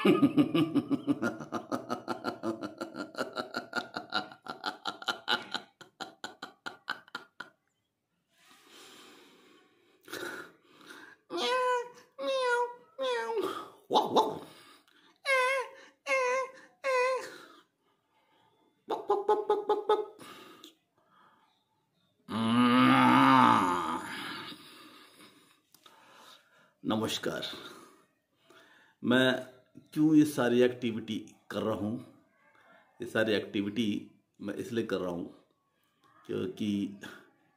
Wow, wow. नमस्कार। मैं क्यों ये सारी एक्टिविटी कर रहा हूँ? ये सारी एक्टिविटी मैं इसलिए कर रहा हूँ क्योंकि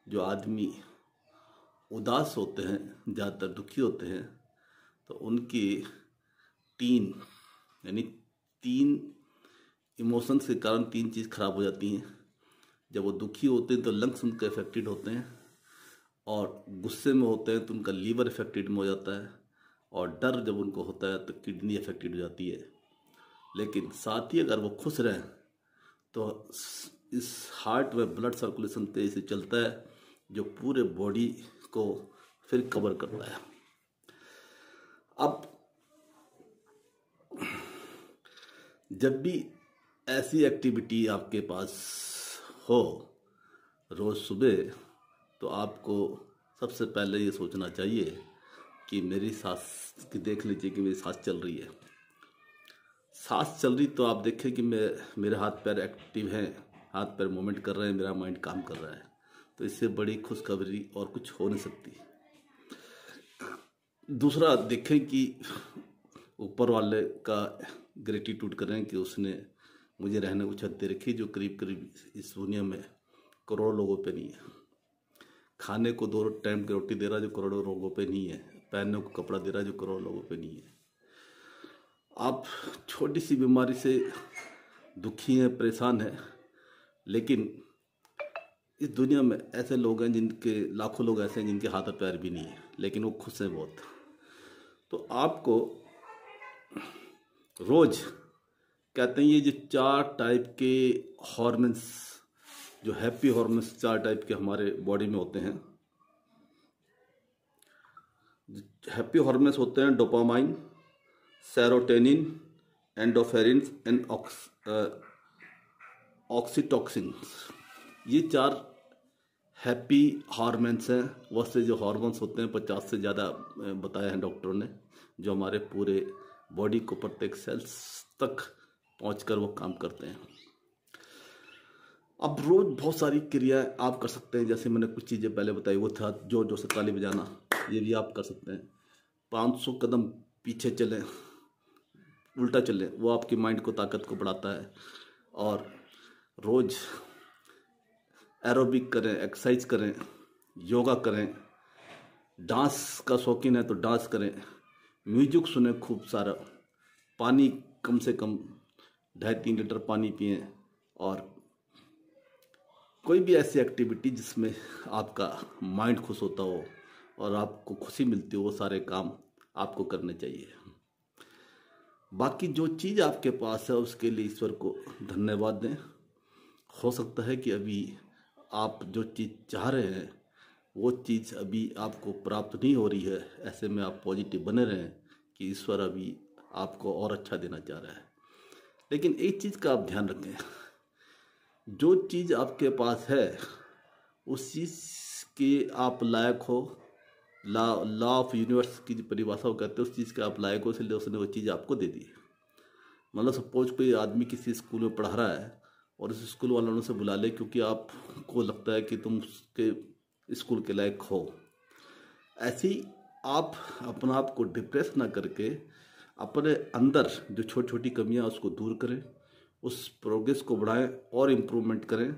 जो आदमी उदास होते हैं, ज़्यादातर दुखी होते हैं, तो उनकी तीन इमोशंस के कारण तीन चीज़ खराब हो जाती हैं। जब वो दुखी होते हैं तो लंग्स उनके अफेक्टेड होते हैं, और गुस्से में होते हैं तो उनका लीवर अफेक्टेड में हो जाता है, और डर जब उनको होता है तो किडनी अफेक्टेड हो जाती है। लेकिन साथ ही अगर वो खुश रहें तो इस हार्ट में ब्लड सर्कुलेशन तेज़ी से चलता है, जो पूरे बॉडी को फिर कवर करता है। अब जब भी ऐसी एक्टिविटी आपके पास हो रोज़ सुबह, तो आपको सबसे पहले ये सोचना चाहिए कि मेरी सांस की देख लीजिए कि मेरी सांस चल रही है। सांस चल रही तो आप देखें कि मेरे हाथ पैर एक्टिव हैं, हाथ पैर मूवमेंट कर रहे हैं, मेरा माइंड काम कर रहा है। तो इससे बड़ी खुशखबरी और कुछ हो नहीं सकती। दूसरा, देखें कि ऊपर वाले का ग्रेटिट्यूड करें कि उसने मुझे रहने को छत दे रखी, जो करीब करीब इस दुनिया में करोड़ों लोगों पे नहीं है। खाने को 2 टाइम की रोटी दे रहा जो करोड़ों लोगों पे नहीं है। पहनने को कपड़ा दे रहा जो करोड़ों लोगों पे नहीं है। आप छोटी सी बीमारी से दुखी हैं, परेशान हैं, लेकिन इस दुनिया में ऐसे लोग हैं जिनके लाखों लोग ऐसे हैं जिनके हाथ और पैर भी नहीं है, लेकिन वो खुश हैं बहुत। तो आपको रोज कहते हैं ये जो 4 टाइप के हार्मोन्स, जो हैप्पी हार्मोन्स 4 टाइप के हमारे बॉडी में होते हैं। हैप्पी हार्मोन्स होते हैं dopamine, serotonin, endorphin and oxytocin. ये 4 हैप्पी हार्मोन्स हैं। वैसे जो हार्मोन्स होते हैं 50 से ज़्यादा बताया है डॉक्टरों ने, जो हमारे पूरे बॉडी को प्रत्येक सेल्स तक पहुंचकर वो काम करते हैं। अब रोज बहुत सारी क्रियाएं आप कर सकते हैं। जैसे मैंने कुछ चीज़ें पहले बताई, वो था जोर जोर से ताली बजाना, ये भी आप कर सकते हैं। 500 कदम पीछे चलें, उल्टा चलें, वो आपकी माइंड को, ताकत को बढ़ाता है। और रोज एरोबिक करें, एक्सरसाइज करें, योगा करें। डांस का शौकीन है तो डांस करें, म्यूजिक सुने खूब सारा, पानी कम से कम 2.5-3 लीटर पानी पिएं, और कोई भी ऐसी एक्टिविटी जिसमें आपका माइंड खुश होता हो और आपको खुशी मिलती हो, वो सारे काम आपको करने चाहिए। बाकी जो चीज़ आपके पास है उसके लिए ईश्वर को धन्यवाद दें। हो सकता है कि अभी आप जो चीज़ चाह रहे हैं वो चीज़ अभी आपको प्राप्त नहीं हो रही है। ऐसे में आप पॉजिटिव बने रहें कि ईश्वर अभी आपको और अच्छा देना चाह रहा है। लेकिन एक चीज़ का आप ध्यान रखें, जो चीज़ आपके पास है उस चीज़ के आप लायक हो। लॉ ऑफ यूनिवर्स की जो परिभाषा वो कहते हैं, उस चीज़ के आप लायक हो, इसलिए उसने वो चीज़ आपको दे दी। मतलब सपोज कोई आदमी किसी स्कूल में पढ़ा रहा है और उस स्कूल वालों से बुला ले क्योंकि आपको लगता है कि तुम उसके स्कूल के लायक हो। ऐसे ही आप अपना आप को डिप्रेस ना करके अपने अंदर जो छोटी छोटी कमियां उसको दूर करें, उस प्रोग्रेस को बढ़ाएं और इम्प्रूवमेंट करें।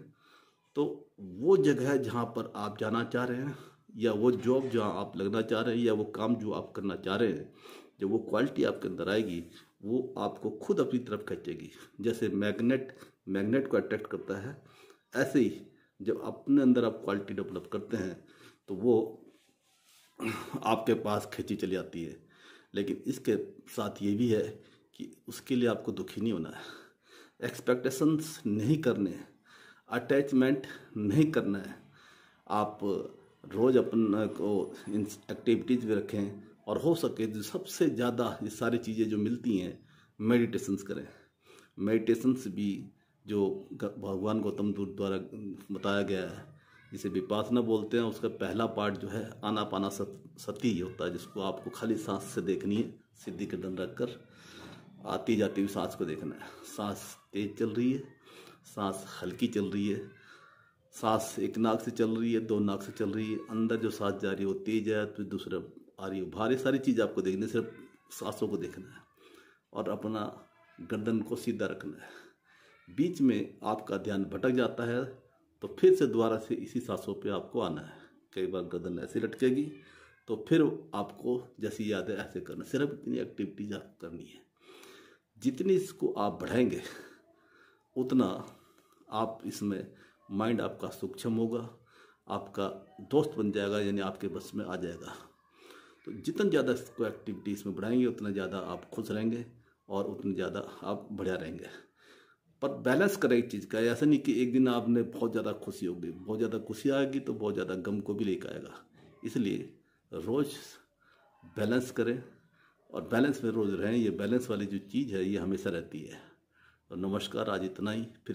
तो वो जगह है जहाँ पर आप जाना चाह रहे हैं, या वो जॉब जहाँ आप लगना चाह रहे हैं, या वो काम जो आप करना चाह रहे हैं, जब वो क्वालिटी आपके अंदर आएगी वो आपको खुद अपनी तरफ खींचेगी। जैसे मैग्नेट को अट्रैक्ट करता है, ऐसे ही जब अपने अंदर आप क्वालिटी डेवलप करते हैं तो वो आपके पास खींची चली आती है। लेकिन इसके साथ ये भी है कि उसके लिए आपको दुखी नहीं होना है, एक्सपेक्टेशंस नहीं करने, अटैचमेंट नहीं करना है। आप रोज़ अपना को इन एक्टिविटीज़ में रखें, और हो सके तो सबसे ज़्यादा ये सारी चीज़ें जो मिलती हैं मेडिटेशंस करें। मेडिटेशंस भी जो भगवान गौतम बुद्ध द्वारा बताया गया है, जिसे विपासना बोलते हैं, उसका पहला पार्ट जो है आनापाना सती होता है, जिसको आपको खाली सांस से देखनी है, सीधी गर्दन रखकर आती जाती हुई सांस को देखना है। सांस तेज चल रही है, सांस हल्की चल रही है, सांस एक नाक से चल रही है, दो नाक से चल रही है, अंदर जो सांस जा रही है वो तेज है, तो दूसरा आ रही है भारी, सारी चीज़ आपको देखनी है, सिर्फ सांसों को देखना है और अपना गर्दन को सीधा रखना है। बीच में आपका ध्यान भटक जाता है तो फिर से दोबारा से इसी सांसों पे आपको आना है। कई बार गर्दन ऐसे लटकेगी तो फिर आपको जैसी याद है ऐसे करना, सिर्फ इतनी एक्टिविटीज आप करनी है। जितनी इसको आप बढ़ाएंगे उतना आप इसमें माइंड आपका सूक्ष्म होगा, आपका दोस्त बन जाएगा, यानी आपके बस में आ जाएगा। तो जितना ज़्यादा इसको एक्टिविटी इसमें बढ़ाएंगे उतना ज़्यादा आप खुश रहेंगे और उतने ज़्यादा आप बढ़िया रहेंगे। पर बैलेंस करें एक चीज़ का, ऐसा नहीं कि एक दिन आपने बहुत ज़्यादा खुशी होगी, बहुत ज़्यादा खुशी आएगी तो बहुत ज़्यादा गम को भी लेकर आएगा। इसलिए रोज़ बैलेंस करें और बैलेंस में रोज़ रहें। ये बैलेंस वाली जो चीज़ है ये हमेशा रहती है। तो नमस्कार, आज इतना ही। फिर